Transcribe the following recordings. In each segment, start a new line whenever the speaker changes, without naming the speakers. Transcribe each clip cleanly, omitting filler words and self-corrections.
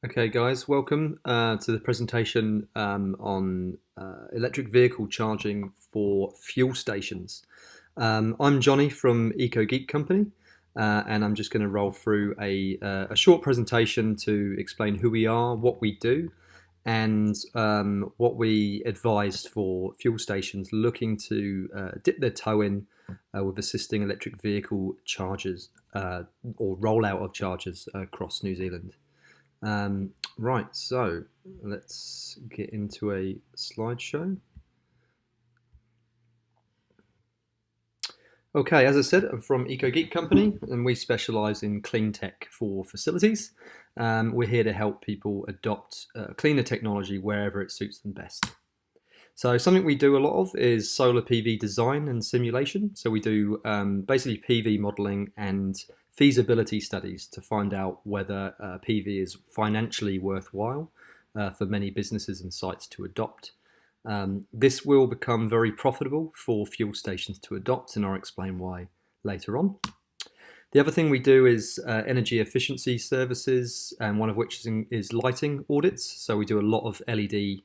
Okay, guys, welcome to the presentation on electric vehicle charging for fuel stations. I'm Johnny from Eco Geek company, and I'm just going to roll through a short presentation to explain who we are, what we do, and what we advise for fuel stations looking to dip their toe in with assisting electric vehicle chargers or rollout of chargers across New Zealand. Right, so let's get into a slideshow. Okay, as I said, I'm from Eco Geek company and we specialise in clean tech for facilities. We're here to help people adopt cleaner technology wherever it suits them best. So something we do a lot of is solar PV design and simulation. So we do basically PV modelling and feasibility studies to find out whether PV is financially worthwhile for many businesses and sites to adopt. This will become very profitable for fuel stations to adopt, and I'll explain why later on. The other thing we do is energy efficiency services, and one of which is lighting audits. So we do a lot of LED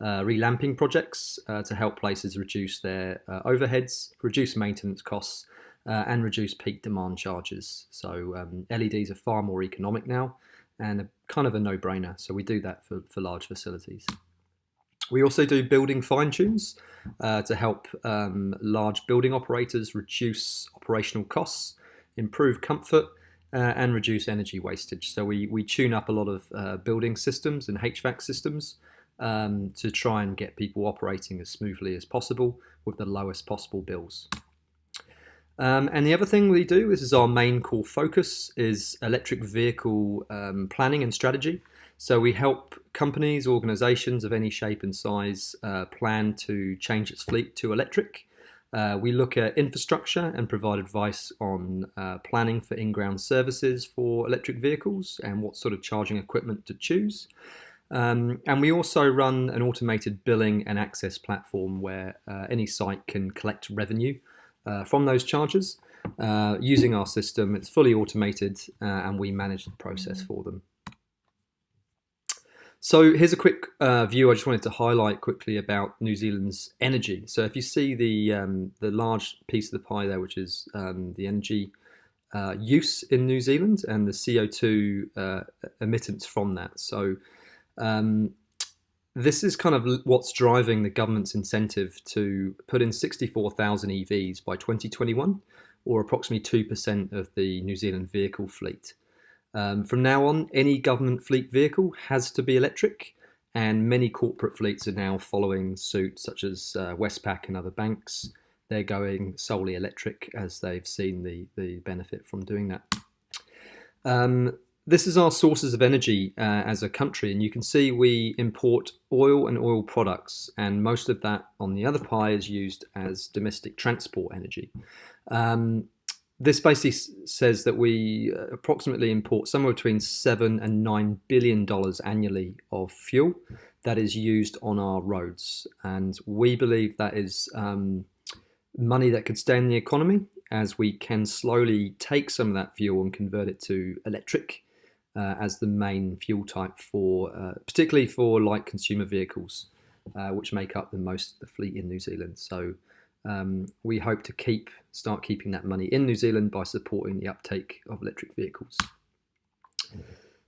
relamping projects to help places reduce their overheads, reduce maintenance costs, and reduce peak demand charges. So LEDs are far more economic now and are kind of a no-brainer. So we do that for large facilities. We also do building fine-tunes to help large building operators reduce operational costs, improve comfort, and reduce energy wastage. So we tune up a lot of building systems and HVAC systems to try and get people operating as smoothly as possible with the lowest possible bills. And the other thing we do, this is our main core focus, is electric vehicle planning and strategy. So we help companies, organisations of any shape and size plan to change its fleet to electric. We look at infrastructure and provide advice on planning for in-ground services for electric vehicles and what sort of charging equipment to choose. And we also run an automated billing and access platform where any site can collect revenue from those chargers using our system. It's fully automated and we manage the process for them. So here's a quick view I just wanted to highlight quickly about New Zealand's energy. So if you see the large piece of the pie there, which is the energy use in New Zealand and the CO2 emittance from that. So this is kind of what's driving the government's incentive to put in 64,000 EVs by 2021, or approximately 2% of the New Zealand vehicle fleet. From now on, any government fleet vehicle has to be electric, and many corporate fleets are now following suit, such as Westpac and other banks. They're going solely electric as they've seen the benefit from doing that. This is our sources of energy as a country, and you can see we import oil and oil products, and most of that on the other pie is used as domestic transport energy. This basically says that we approximately import somewhere between $7 and $9 billion annually of fuel that is used on our roads, and we believe that is money that could stay in the economy, as we can slowly take some of that fuel and convert it to electric as the main fuel type for, particularly for light consumer vehicles, which make up the most of the fleet in New Zealand. So we hope to start keeping that money in New Zealand by supporting the uptake of electric vehicles.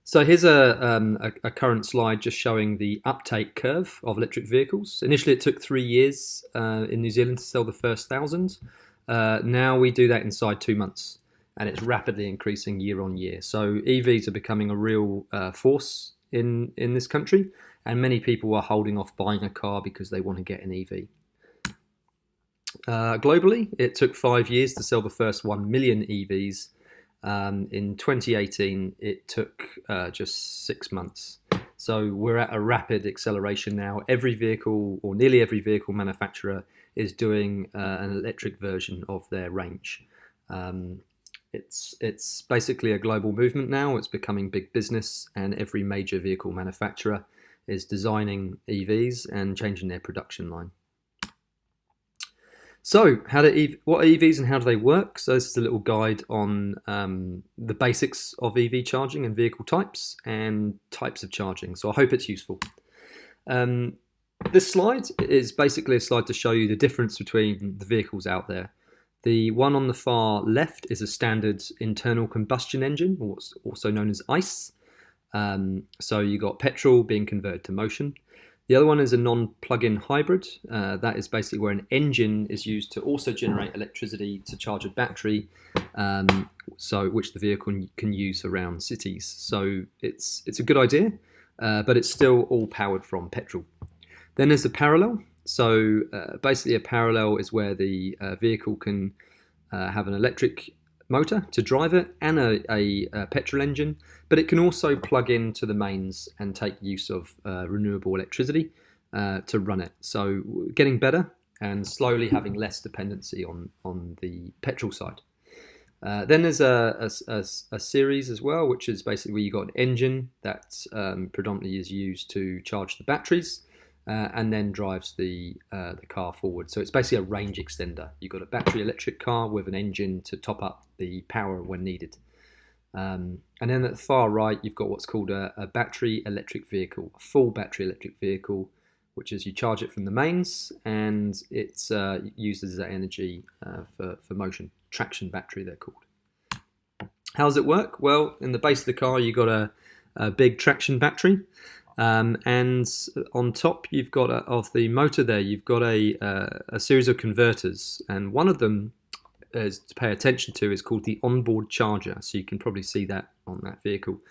So here's a current slide just showing the uptake curve of electric vehicles. Initially, it took 3 years in New Zealand to sell the first 1,000. Now we do that inside 2 months, and it's rapidly increasing year on year. So EVs are becoming a real force in this country, and many people are holding off buying a car because they want to get an EV. Globally, it took 5 years to sell the first 1 million EVs. In 2018, it took just 6 months. So we're at a rapid acceleration now. Every vehicle, or nearly every vehicle manufacturer, is doing an electric version of their range. It's basically a global movement now. It's becoming big business, and every major vehicle manufacturer is designing EVs and changing their production line. So, what are EVs and how do they work? So, this is a little guide on the basics of EV charging and vehicle types and types of charging. So, I hope it's useful. This slide is basically a slide to show you the difference between the vehicles out there. The one on the far left is a standard internal combustion engine, or what's also known as ICE. So, you've got petrol being converted to motion. The other one is a non-plug-in hybrid. That is basically where an engine is used to also generate electricity to charge a battery, which the vehicle can use around cities. So it's a good idea, but it's still all powered from petrol. Then there's a parallel. So basically a parallel is where the vehicle can have an electric motor to drive it and a petrol engine, but it can also plug into the mains and take use of renewable electricity to run it. So getting better and slowly having less dependency on the petrol side. Then there's a series as well, which is basically where you've got an engine that predominantly is used to charge the batteries and then drives the car forward. So it's basically a range extender. You've got a battery electric car with an engine to top up the power when needed. And then at the far right, you've got what's called a battery electric vehicle, a full battery electric vehicle, which is you charge it from the mains and it's uses that energy for motion. Traction battery, they're called. How does it work? Well, in the base of the car, you've got a big traction battery. And on top, you've got of the motor there, you've got a series of converters, and one of them is to pay attention to is called the onboard charger. So you can probably see that on that vehicle.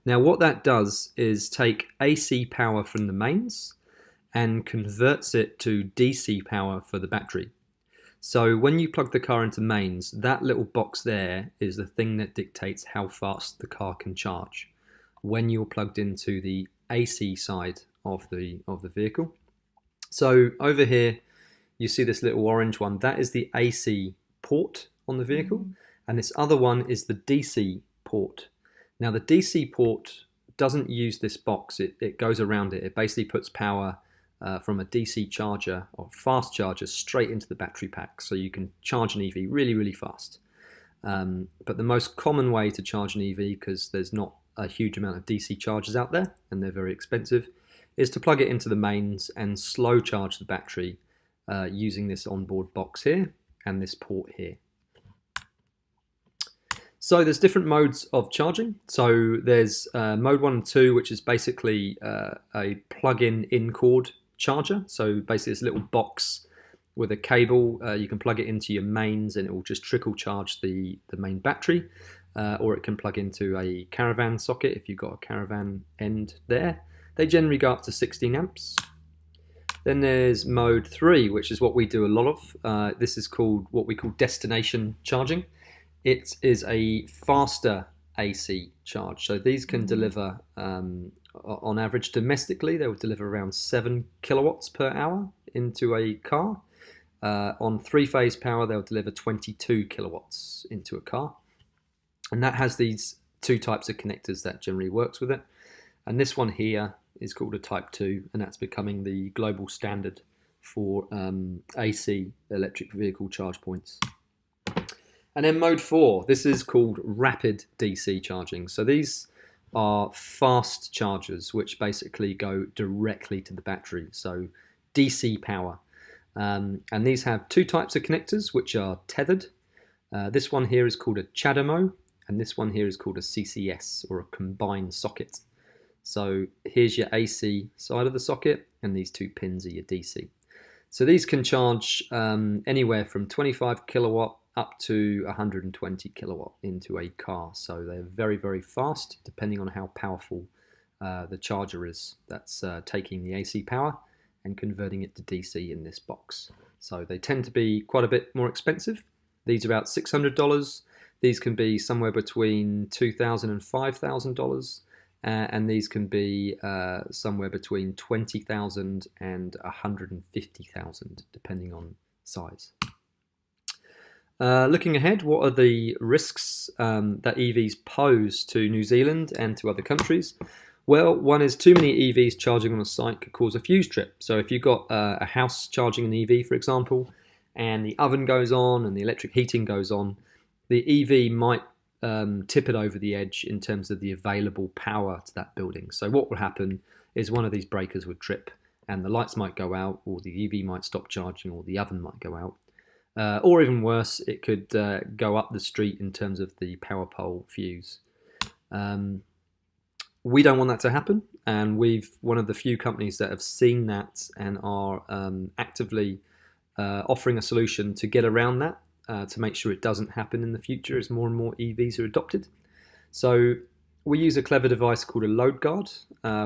Now, what that does is take AC power from the mains and converts it to DC power for the battery. So when you plug the car into mains, that little box there is the thing that dictates how fast the car can charge when you're plugged into the AC side of the vehicle. So over here you see this little orange one, that is the AC port on the vehicle, and this other one is the DC port. Now the DC port doesn't use this box, it goes around it. It basically puts power from a DC charger or fast charger straight into the battery pack, so you can charge an EV really fast. But the most common way to charge an EV, because there's not a huge amount of DC chargers out there and they're very expensive, is to plug it into the mains and slow charge the battery using this onboard box here and this port here. So there's different modes of charging. So there's mode 1 and 2, which is basically a plug-in in-cord charger. So basically it's a little box with a cable. You can plug it into your mains and it will just trickle charge the main battery. Or it can plug into a caravan socket if you've got a caravan end there. They generally go up to 16 amps. Then there's mode 3, which is what we do a lot of. This is called what we call destination charging. It is a faster AC charge. So these can deliver, on average domestically, they will deliver around 7 kilowatts per hour into a car. On 3-phase power, they'll deliver 22 kilowatts into a car. And that has these two types of connectors that generally works with it. And this one here is called a Type 2, and that's becoming the global standard for AC electric vehicle charge points. And then mode 4, this is called rapid DC charging. So these are fast chargers, which basically go directly to the battery. So DC power. And these have two types of connectors, which are tethered. This one here is called a CHAdeMO. And this one here is called a CCS, or a combined socket. So here's your AC side of the socket, and these two pins are your DC. So these can charge anywhere from 25 kilowatt up to 120 kilowatt into a car. So they're very fast, depending on how powerful the charger is that's taking the AC power and converting it to DC in this box. So they tend to be quite a bit more expensive. These are about $600. These can be somewhere between $2,000 and $5,000, and these can be somewhere between $20,000 and $150,000, depending on size. Looking ahead, what are the risks that EVs pose to New Zealand and to other countries? Well, one is too many EVs charging on a site could cause a fuse trip. So if you've got a house charging an EV, for example, and the oven goes on and the electric heating goes on, the EV might tip it over the edge in terms of the available power to that building. So what will happen is one of these breakers would trip and the lights might go out, or the EV might stop charging, or the oven might go out. Or even worse, it could go up the street in terms of the power pole fuse. We don't want that to happen, and we've one of the few companies that have seen that and are actively offering a solution to get around that, to make sure it doesn't happen in the future as more and more EVs are adopted. So we use a clever device called a load guard,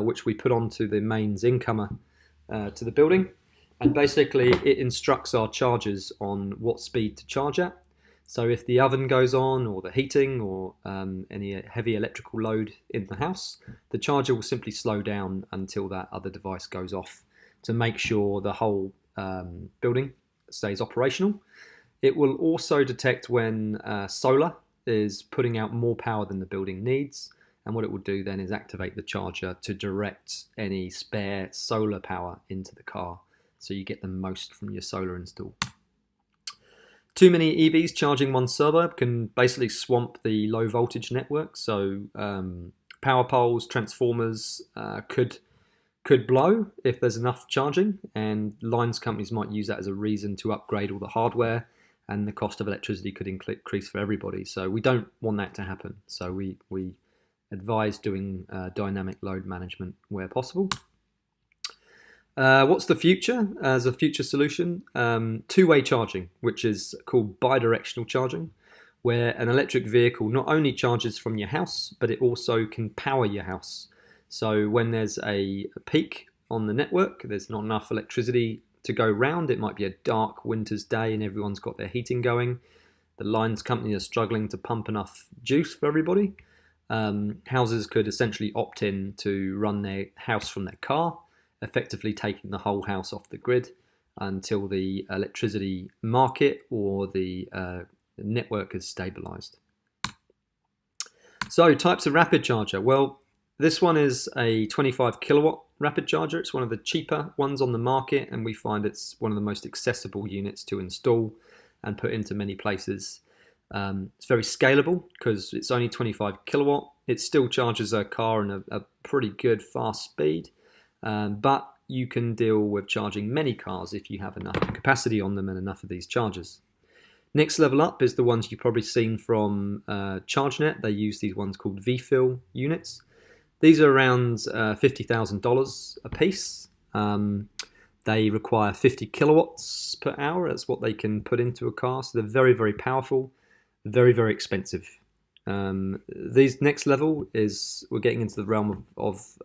which we put onto the mains incomer to the building, and basically it instructs our chargers on what speed to charge at. So if the oven goes on, or the heating, or any heavy electrical load in the house, the charger will simply slow down until that other device goes off to make sure the whole building stays operational. It will also detect when solar is putting out more power than the building needs, and what it will do then is activate the charger to direct any spare solar power into the car, so you get the most from your solar install. Too many EVs charging one suburb can basically swamp the low voltage network, so power poles, transformers could blow if there's enough charging, and lines companies might use that as a reason to upgrade all the hardware, and the cost of electricity could increase for everybody. So we don't want that to happen. So we advise doing dynamic load management where possible. What's the future as a future solution? Two-way charging, which is called bidirectional charging, where an electric vehicle not only charges from your house, but it also can power your house. So when there's a peak on the network, there's not enough electricity to go round. It might be a dark winter's day and everyone's got their heating going. The lines company are struggling to pump enough juice for everybody. Houses could essentially opt in to run their house from their car, effectively taking the whole house off the grid until the electricity market or the network is stabilized. So types of rapid charger. Well, this one is a 25 kilowatt rapid charger. It's one of the cheaper ones on the market, and we find it's one of the most accessible units to install and put into many places. It's very scalable because it's only 25 kilowatt. It still charges a car in a pretty good fast speed, but you can deal with charging many cars if you have enough capacity on them and enough of these chargers. Next level up is the ones you've probably seen from ChargeNet. They use these ones called V-Fill units. These are around $50,000 a piece. They require 50 kilowatts per hour. That's what they can put into a car. So they're very, very powerful, very, very expensive. These next level is, we're getting into the realm of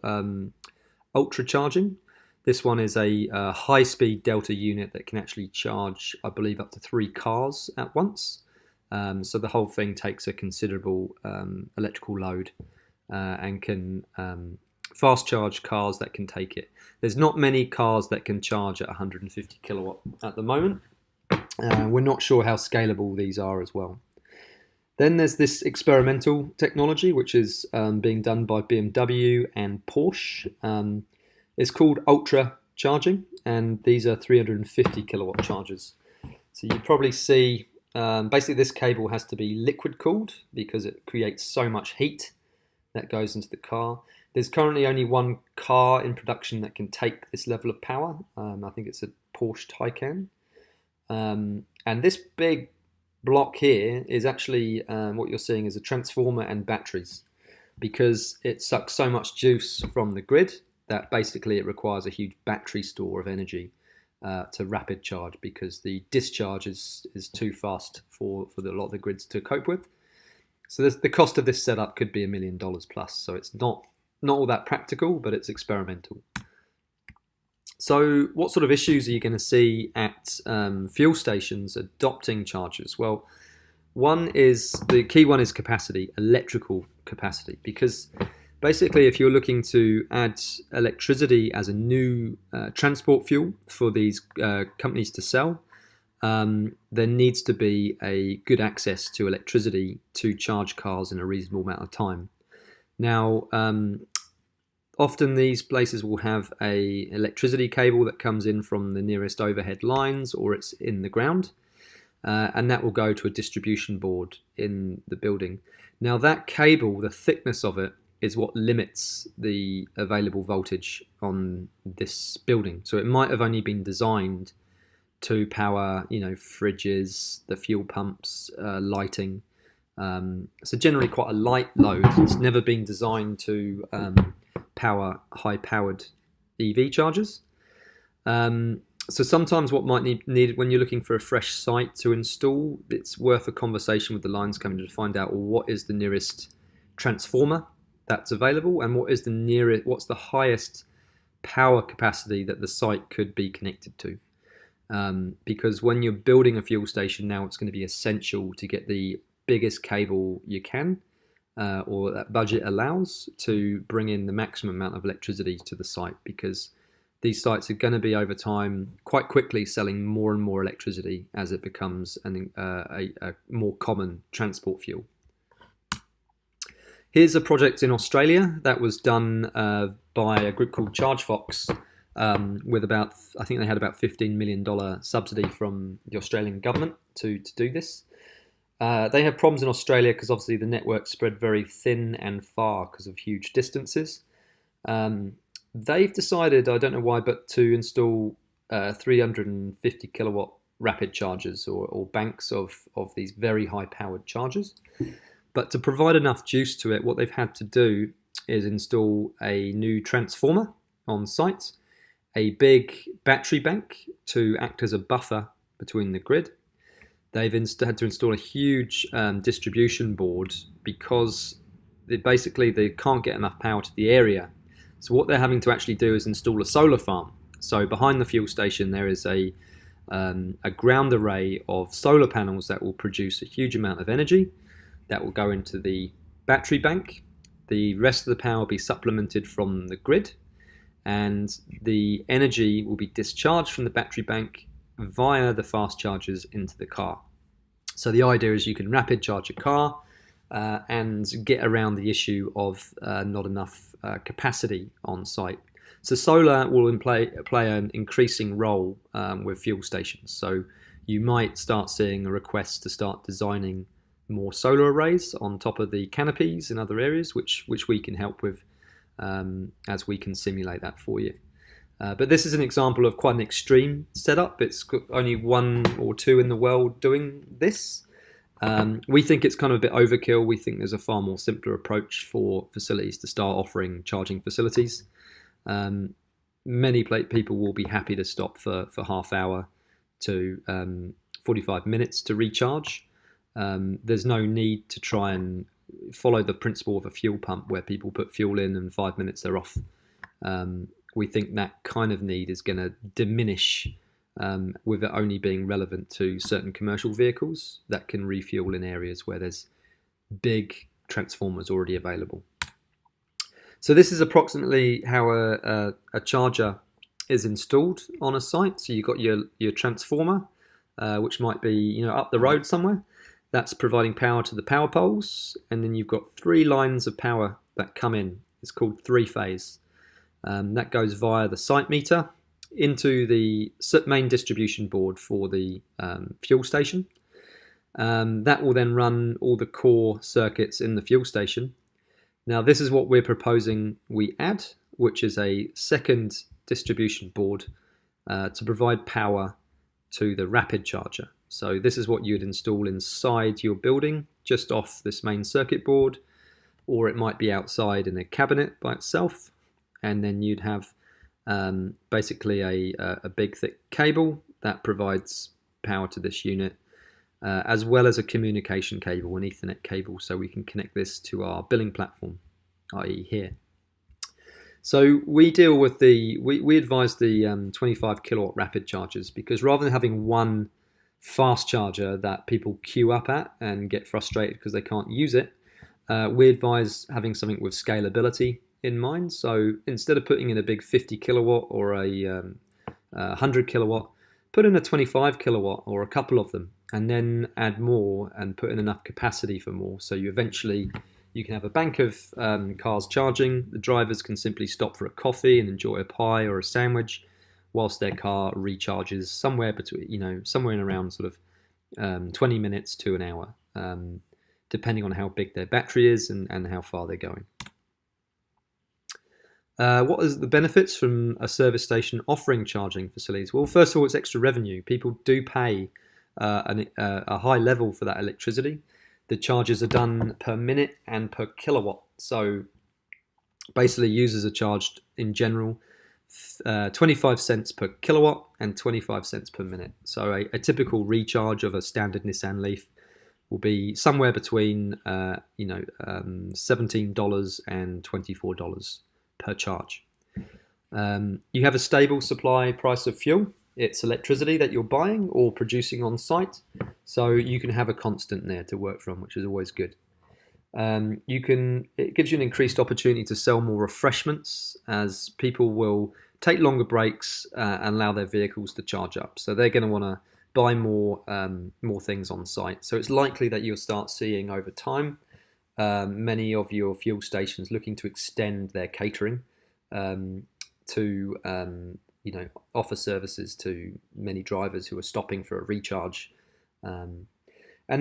ultra charging. This one is a high-speed Delta unit that can actually charge, I believe, up to 3 cars at once. So the whole thing takes a considerable electrical load and can fast charge cars that can take it. There's not many cars that can charge at 150 kilowatt at the moment. We're not sure how scalable these are as well. Then there's this experimental technology, which is being done by BMW and Porsche. It's called ultra charging, and these are 350 kilowatt chargers. So you probably see, basically this cable has to be liquid cooled because it creates so much heat that goes into the car. There's currently only one car in production that can take this level of power. I think it's a Porsche Taycan. And this big block here is actually what you're seeing is a transformer and batteries, because it sucks so much juice from the grid that basically it requires a huge battery store of energy to rapid charge, because the discharge is too fast for a lot of the grids to cope with. So the cost of this setup could be $1 million plus. So it's not all that practical, but it's experimental. So what sort of issues are you going to see at fuel stations adopting chargers? Well, the key one is capacity, electrical capacity, because basically if you're looking to add electricity as a new transport fuel for these companies to sell, there needs to be a good access to electricity to charge cars in a reasonable amount of time. Now, Often these places will have a electricity cable that comes in from the nearest overhead lines, or it's in the ground, and that will go to a distribution board in the building. Now that cable, the thickness of it, is what limits the available voltage on this building. So it might have only been designed to power, fridges, the fuel pumps, lighting. So generally quite a light load. It's never been designed to power high-powered EV chargers. So sometimes what might need when you're looking for a fresh site to install, it's worth a conversation with the lines company to find out what is the nearest transformer that's available, and what's the highest power capacity that the site could be connected to. Because when you're building a fuel station now, it's going to be essential to get the biggest cable you can, or that budget allows, to bring in the maximum amount of electricity to the site, because these sites are going to be over time quite quickly selling more and more electricity as it becomes a more common transport fuel. Here's a project in Australia that was done by a group called ChargeFox, with I think they had about $15 million subsidy from the Australian government to do this. They have problems in Australia because obviously the network spread very thin and far because of huge distances. They've decided, I don't know why, but to install 350 kilowatt rapid chargers, or banks of these very high powered chargers. But to provide enough juice to it, what they've had to do is install a new transformer on site, a big battery bank to act as a buffer between the grid. They've had to install a huge distribution board because they can't get enough power to the area. So what they're having to actually do is install a solar farm. So behind the fuel station there is a ground array of solar panels that will produce a huge amount of energy that will go into the battery bank. The rest of the power will be supplemented from the grid, and the energy will be discharged from the battery bank via the fast chargers into the car. So the idea is you can rapid charge a car and get around the issue of not enough capacity on site. So solar will play an increasing role with fuel stations. So you might start seeing a request to start designing more solar arrays on top of the canopies in other areas, which we can help with as we can simulate that for you. But this is an example of quite an extreme setup. It's only one or two in the world doing this. We think it's kind of a bit overkill. We think there's a far more simpler approach for facilities to start offering charging facilities. Many people will be happy to stop for half hour to 45 minutes to recharge. There's no need to try and follow the principle of a fuel pump where people put fuel in and 5 minutes they're off. We think that kind of need is going to diminish with it only being relevant to certain commercial vehicles that can refuel in areas where there's big transformers already available. So this is approximately how a charger is installed on a site. So you've got your transformer, which might be up the road somewhere. That's providing power to the power poles, and then you've got 3 lines of power that come in. It's called 3-phase. That goes via the site meter into the main distribution board for the fuel station. That will then run all the core circuits in the fuel station. Now this is what we're proposing we add, which is a second distribution board to provide power to the rapid charger. So this is what you'd install inside your building, just off this main circuit board, or it might be outside in a cabinet by itself. And then you'd have basically a big thick cable that provides power to this unit, as well as a communication cable, an Ethernet cable, so we can connect this to our billing platform, i.e. here. So we deal with we advise the 25 kilowatt rapid chargers, because rather than having one fast charger that people queue up at and get frustrated because they can't use it, we advise having something with scalability in mind. So instead of putting in a big 50 kilowatt or a 100 kilowatt, put in a 25 kilowatt or a couple of them, and then add more and put in enough capacity for more. So you You can have a bank of cars charging. The drivers can simply stop for a coffee and enjoy a pie or a sandwich, whilst their car recharges somewhere between, somewhere in around sort of 20 minutes to an hour, depending on how big their battery is and how far they're going. What is the benefits from a service station offering charging facilities? Well, first of all, it's extra revenue. People do pay a high level for that electricity. The charges are done per minute and per kilowatt. So basically, users are charged in general 25 cents per kilowatt and 25 cents per minute. So a typical recharge of a standard Nissan Leaf will be somewhere between $17 and $24 per charge. You have a stable supply price of fuel. It's electricity that you're buying or producing on site, so you can have a constant there to work from, which is always good. It gives you an increased opportunity to sell more refreshments, as people will take longer breaks and allow their vehicles to charge up. So they're going to want to buy more things on site. So it's likely that you'll start seeing over time many of your fuel stations looking to extend their catering to offer services to many drivers who are stopping for a recharge. And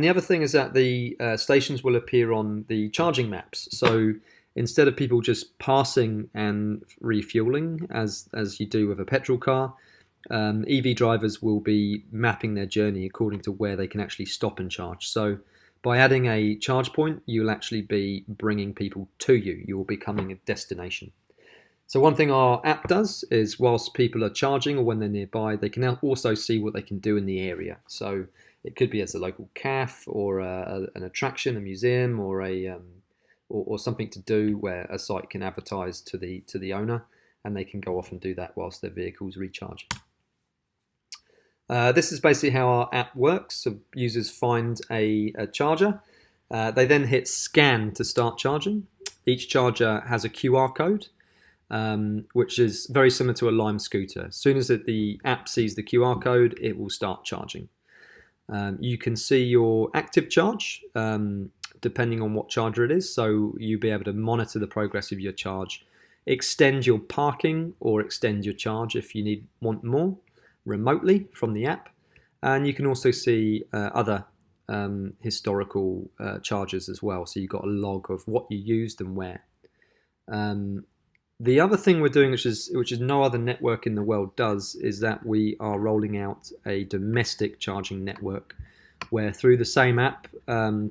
the other thing is that the stations will appear on the charging maps. So instead of people just passing and refueling as you do with a petrol car, EV drivers will be mapping their journey according to where they can actually stop and charge. So by adding a charge point, you'll actually be bringing people to you. You're becoming a destination. So one thing our app does is, whilst people are charging or when they're nearby, they can also see what they can do in the area. So it could be as a local cafe or an attraction, a museum, or or something to do where a site can advertise to the owner, and they can go off and do that whilst their vehicle's recharging. This is basically how our app works. So users find a charger. They then hit scan to start charging. Each charger has a QR code, which is very similar to a Lime scooter. As soon as the app sees the QR code, it will start charging. You can see your active charge depending on what charger it is, so you'll be able to monitor the progress of your charge, extend your parking or extend your charge if you want more remotely from the app, and you can also see other historical charges as well, so you've got a log of what you used and where. The other thing we're doing, which is no other network in the world does, is that we are rolling out a domestic charging network where, through the same app,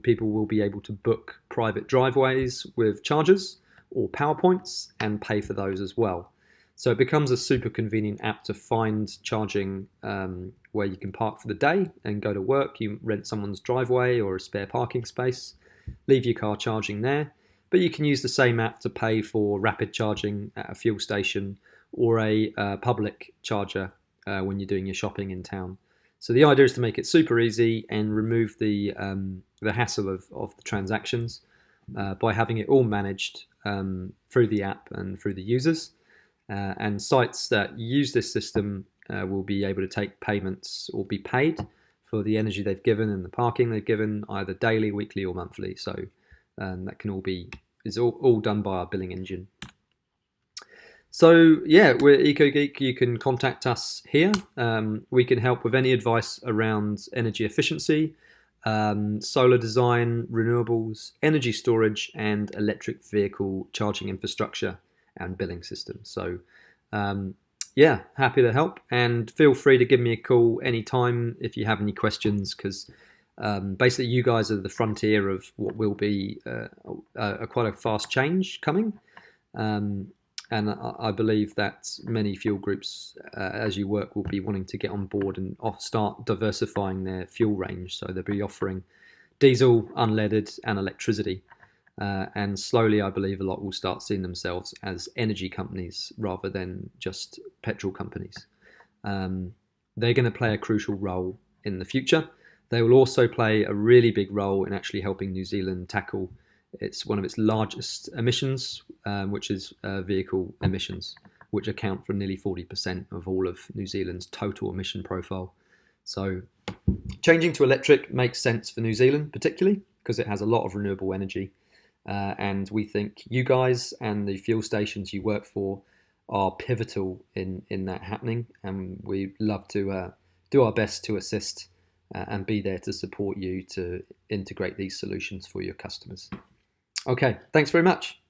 people will be able to book private driveways with chargers or power points and pay for those as well. So it becomes a super convenient app to find charging where you can park for the day and go to work. You rent someone's driveway or a spare parking space, leave your car charging there. But you can use the same app to pay for rapid charging at a fuel station or a public charger when you're doing your shopping in town. So the idea is to make it super easy and remove the hassle of the transactions by having it all managed through the app and through the users. And sites that use this system will be able to take payments or be paid for the energy they've given and the parking they've given, either daily, weekly, or monthly. So that can is all done by our billing engine. So yeah, we're Eco Geek. You can contact us here. We can help with any advice around energy efficiency, solar design, renewables, energy storage, and electric vehicle charging infrastructure and billing systems. So yeah, happy to help, and feel free to give me a call anytime if you have any questions, because basically you guys are the frontier of what will be quite a fast change coming. And I believe that many fuel groups, as you work, will be wanting to get on board and start diversifying their fuel range. So they'll be offering diesel, unleaded, and electricity. And slowly, I believe a lot will start seeing themselves as energy companies rather than just petrol companies. They're going to play a crucial role in the future. They will also play a really big role in actually helping New Zealand tackle one of its largest emissions, which is vehicle emissions, which account for nearly 40% of all of New Zealand's total emission profile. So changing to electric makes sense for New Zealand, particularly because it has a lot of renewable energy, and we think you guys and the fuel stations you work for are pivotal in that happening, and we love to do our best to assist and be there to support you to integrate these solutions for your customers. Okay, thanks very much.